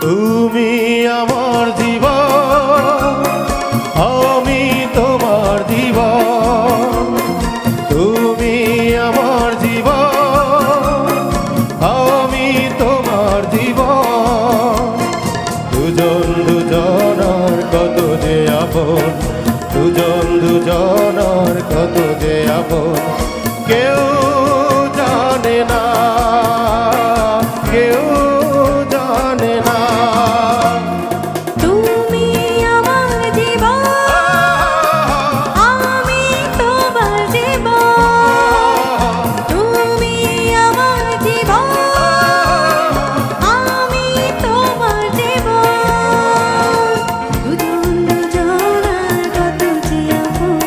তুমি আমার জীবন, আমি তোমার জীবন। তুমি আমার জীবন, আমি তোমার জীবন। দুজন দুজনার কত যে আপন, দুজন দুজনার কত যে আপন, কেউ জানে না, কেউ জানে না। তুমি আমার জীবন, আমি তোমার জীবন। তুমি আমার জীবন, আমি তোমার জীবন। দুজন দুজনার কত যে আপন,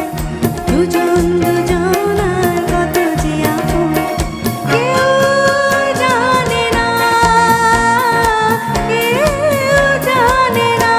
দুজন দুজনার কত যে আপন, কেউ জানে না, কেউ জানে না।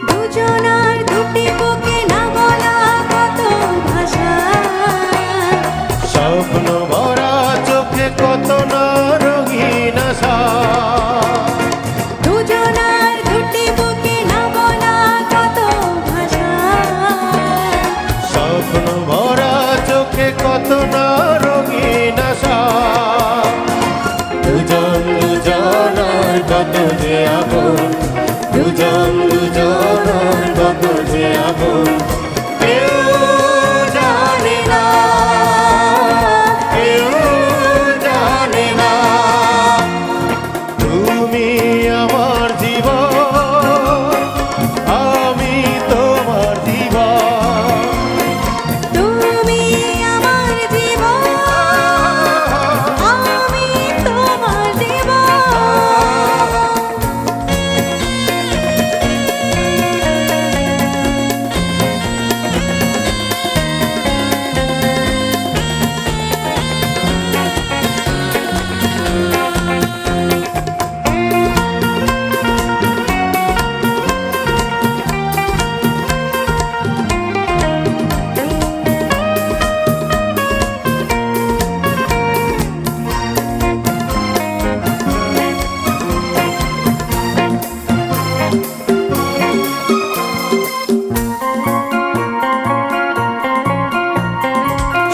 দুজনার দুটি বুকে না বলা কত ভাষা, স্বপ্ন ভরা চোখে কত না রঙিন আশা। দুজনার দুটি বুকে না বলা কত ভাষা। স্বপ্ন ভরা চোখে কত না রঙিন আশা। দুজন দুজনার কত যে আপন, দুজন দুজনার কত যে আপন, কেউ জানে না, কেউ জানে না। তুমি আমার জীবন, আমি তোমার জীবন। তুমি আমার জীবন, আমি তোমার জীবন।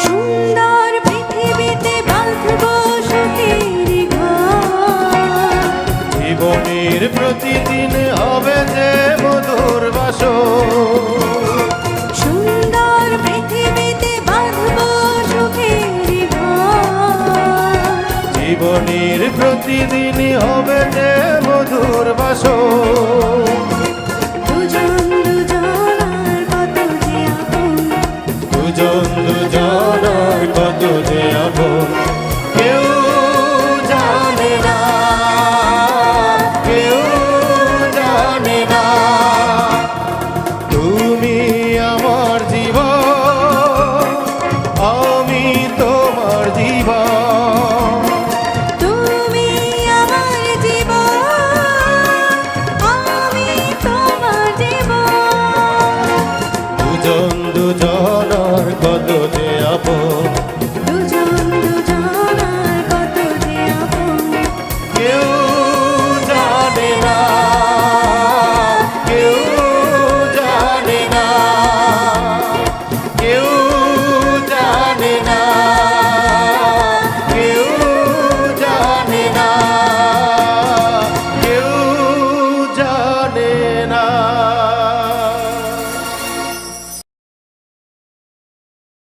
সুন্দর পৃথিবীতে বাঁধবো সুখের ঘর, জীবনের প্রতিদিন হবে যে মধুর বাসর। সুন্দর পৃথিবীতে বাঁধবো সুখের ঘর। জীবনের প্রতিদিন হবে যে মধুর বাসর। দুজন দুজনার কত যে আপন, দুজন দুজনার কত যে